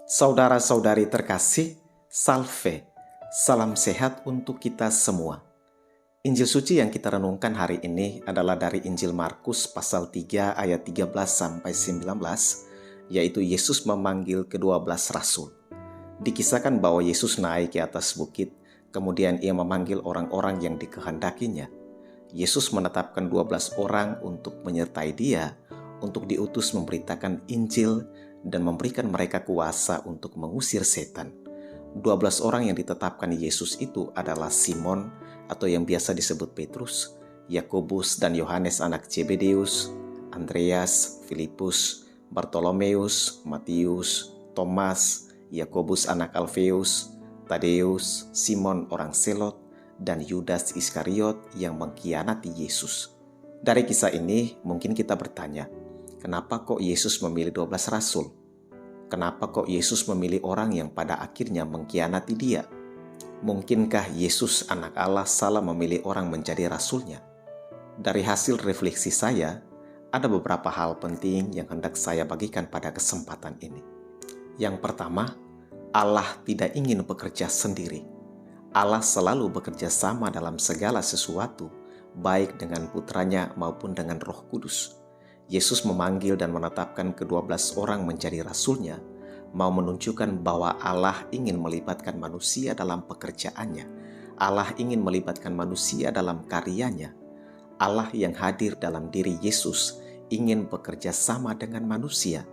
Saudara-saudari terkasih, salve, salam sehat untuk kita semua. Injil suci yang kita renungkan hari ini adalah dari Injil Markus pasal 3 ayat 13-19, yaitu Yesus memanggil ke-12 rasul. Dikisahkan bahwa Yesus naik ke atas bukit, kemudian ia memanggil orang-orang yang dikehendakinya. Yesus menetapkan 12 orang untuk menyertai dia, untuk diutus memberitakan Injil dan memberikan mereka kuasa untuk mengusir setan. 12 orang yang ditetapkan Yesus itu adalah Simon atau yang biasa disebut Petrus, Yakobus dan Yohanes anak Zebedeus, Andreas, Filipus, Bartolomeus, Matius, Thomas, Yakobus anak Alfeus, Tadeus, Simon orang Selot, dan Yudas Iskariot yang mengkhianati Yesus. Dari kisah ini mungkin kita bertanya, kenapa kok Yesus memilih 12 rasul? Kenapa kok Yesus memilih orang yang pada akhirnya mengkhianati dia? Mungkinkah Yesus anak Allah salah memilih orang menjadi rasulnya? Dari hasil refleksi saya, ada beberapa hal penting yang hendak saya bagikan pada kesempatan ini. Yang pertama, Allah tidak ingin bekerja sendiri. Allah selalu bekerja sama dalam segala sesuatu, baik dengan putranya maupun dengan Roh Kudus. Yesus memanggil dan menetapkan ke-12 orang menjadi rasulnya, mau menunjukkan bahwa Allah ingin melibatkan manusia dalam pekerjaannya. Allah ingin melibatkan manusia dalam karyanya. Allah yang hadir dalam diri Yesus ingin bekerja sama dengan manusia.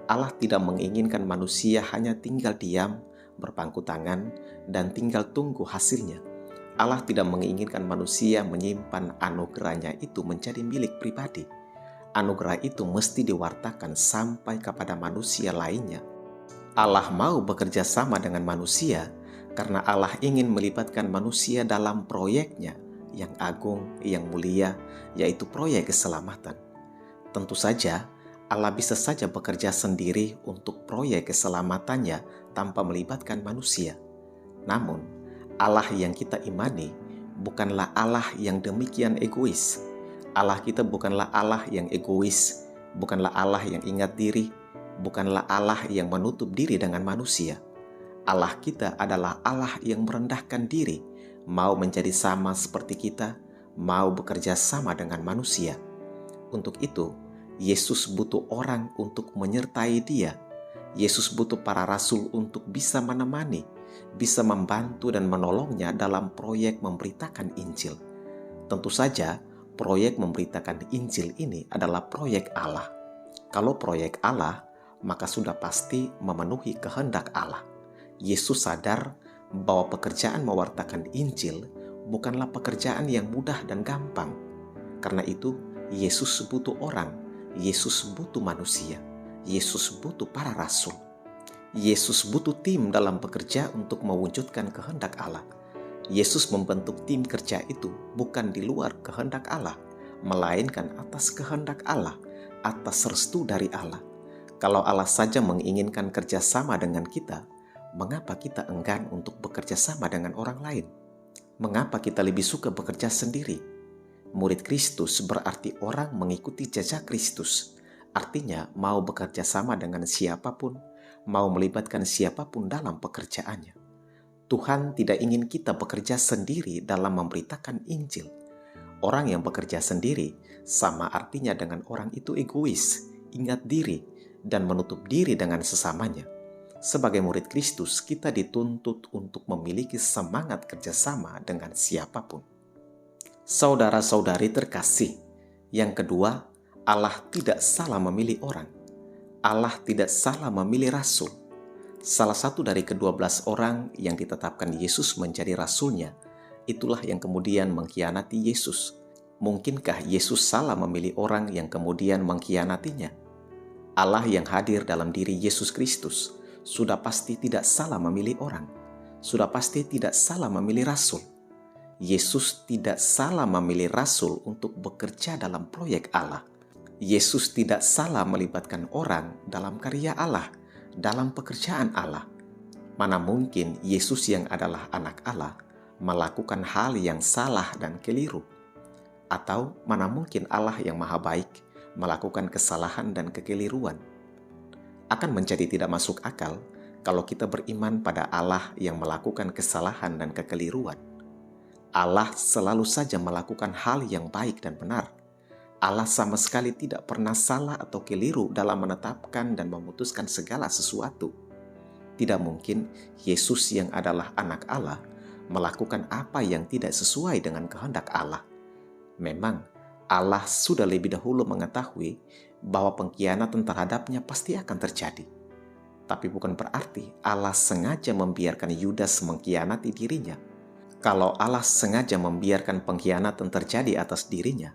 Allah tidak menginginkan manusia hanya tinggal diam, berpangku tangan, dan tinggal tunggu hasilnya. Allah tidak menginginkan manusia menyimpan anugerahnya itu menjadi milik pribadi. Anugerah itu mesti diwartakan sampai kepada manusia lainnya. Allah mau bekerja sama dengan manusia karena Allah ingin melibatkan manusia dalam proyeknya yang agung, yang mulia, yaitu proyek keselamatan. Tentu saja, Allah bisa saja bekerja sendiri untuk proyek keselamatannya tanpa melibatkan manusia. Namun, Allah yang kita imani bukanlah Allah yang demikian egois. Allah kita bukanlah Allah yang egois, bukanlah Allah yang ingat diri, bukanlah Allah yang menutup diri dengan manusia. Allah kita adalah Allah yang merendahkan diri, mau menjadi sama seperti kita, mau bekerja sama dengan manusia. Untuk itu, Yesus butuh orang untuk menyertai dia. Yesus butuh para rasul untuk bisa menemani, bisa membantu dan menolongnya dalam proyek memberitakan Injil. Tentu saja, proyek memberitakan Injil ini adalah proyek Allah. Kalau proyek Allah, maka sudah pasti memenuhi kehendak Allah. Yesus sadar bahwa pekerjaan mewartakan Injil bukanlah pekerjaan yang mudah dan gampang. Karena itu, Yesus butuh orang, Yesus butuh manusia, Yesus butuh para rasul. Yesus butuh tim dalam bekerja untuk mewujudkan kehendak Allah. Yesus membentuk tim kerja itu bukan di luar kehendak Allah, melainkan atas kehendak Allah, atas restu dari Allah. Kalau Allah saja menginginkan kerjasama dengan kita, mengapa kita enggan untuk bekerja sama dengan orang lain? Mengapa kita lebih suka bekerja sendiri? Murid Kristus berarti orang mengikuti jejak Kristus. Artinya mau bekerja sama dengan siapapun, mau melibatkan siapapun dalam pekerjaannya. Tuhan tidak ingin kita bekerja sendiri dalam memberitakan Injil. Orang yang bekerja sendiri sama artinya dengan orang itu egois, ingat diri, dan menutup diri dengan sesamanya. Sebagai murid Kristus, kita dituntut untuk memiliki semangat kerjasama dengan siapapun. Saudara-saudari terkasih, yang kedua, Allah tidak salah memilih orang. Allah tidak salah memilih rasul. Salah satu dari ke-12 orang yang ditetapkan Yesus menjadi rasulnya, itulah yang kemudian mengkhianati Yesus. Mungkinkah Yesus salah memilih orang yang kemudian mengkhianatinya? Allah yang hadir dalam diri Yesus Kristus sudah pasti tidak salah memilih orang, sudah pasti tidak salah memilih rasul. Yesus tidak salah memilih rasul untuk bekerja dalam proyek Allah. Yesus tidak salah melibatkan orang dalam karya Allah, dalam pekerjaan Allah. Mana mungkin Yesus yang adalah anak Allah melakukan hal yang salah dan keliru? Atau mana mungkin Allah yang maha baik melakukan kesalahan dan kekeliruan? Akan menjadi tidak masuk akal kalau kita beriman pada Allah yang melakukan kesalahan dan kekeliruan. Allah selalu saja melakukan hal yang baik dan benar. Allah sama sekali tidak pernah salah atau keliru dalam menetapkan dan memutuskan segala sesuatu. Tidak mungkin Yesus yang adalah anak Allah melakukan apa yang tidak sesuai dengan kehendak Allah. Memang Allah sudah lebih dahulu mengetahui bahwa pengkhianatan terhadapnya pasti akan terjadi. Tapi bukan berarti Allah sengaja membiarkan Yudas mengkhianati dirinya. Kalau Allah sengaja membiarkan pengkhianatan terjadi atas dirinya,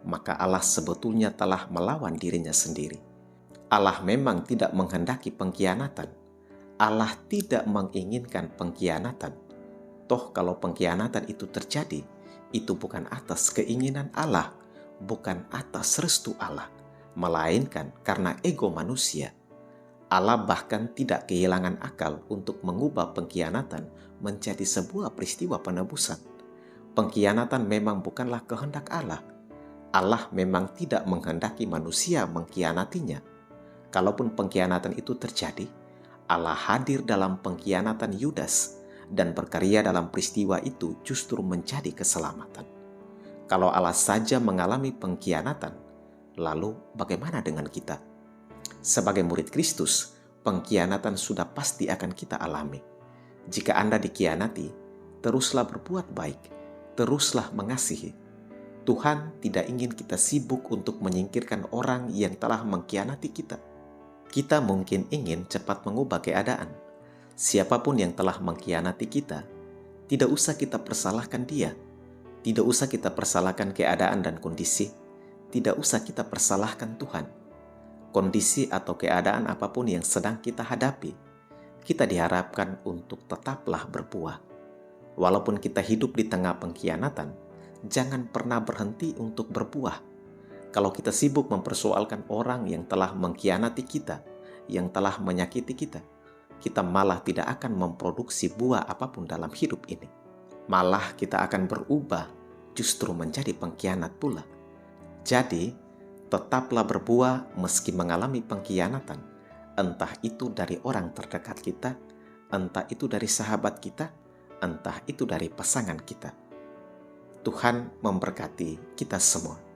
maka Allah sebetulnya telah melawan dirinya sendiri. Allah memang tidak menghendaki pengkhianatan. Allah tidak menginginkan pengkhianatan. Toh kalau pengkhianatan itu terjadi, itu bukan atas keinginan Allah, bukan atas restu Allah, melainkan karena ego manusia. Allah bahkan tidak kehilangan akal untuk mengubah pengkhianatan menjadi sebuah peristiwa penebusan. Pengkhianatan memang bukanlah kehendak Allah. Allah memang tidak menghendaki manusia mengkhianatinya. Kalaupun pengkhianatan itu terjadi, Allah hadir dalam pengkhianatan Yudas dan berkarya dalam peristiwa itu justru menjadi keselamatan. Kalau Allah saja mengalami pengkhianatan, lalu bagaimana dengan kita? Sebagai murid Kristus, pengkhianatan sudah pasti akan kita alami. Jika Anda dikhianati, teruslah berbuat baik, teruslah mengasihi. Tuhan tidak ingin kita sibuk untuk menyingkirkan orang yang telah mengkhianati kita. Kita mungkin ingin cepat mengubah keadaan. Siapapun yang telah mengkhianati kita, tidak usah kita persalahkan dia. Tidak usah kita persalahkan keadaan dan kondisi. Tidak usah kita persalahkan Tuhan. Kondisi atau keadaan apapun yang sedang kita hadapi, kita diharapkan untuk tetaplah berbuah. Walaupun kita hidup di tengah pengkhianatan, jangan pernah berhenti untuk berbuah. Kalau kita sibuk mempersoalkan orang yang telah mengkhianati kita, yang telah menyakiti kita, kita malah tidak akan memproduksi buah apapun dalam hidup ini. Malah kita akan berubah justru menjadi pengkhianat pula. Jadi, tetaplah berbuah meski mengalami pengkhianatan, entah itu dari orang terdekat kita, entah itu dari sahabat kita, entah itu dari pasangan kita. Tuhan memberkati kita semua.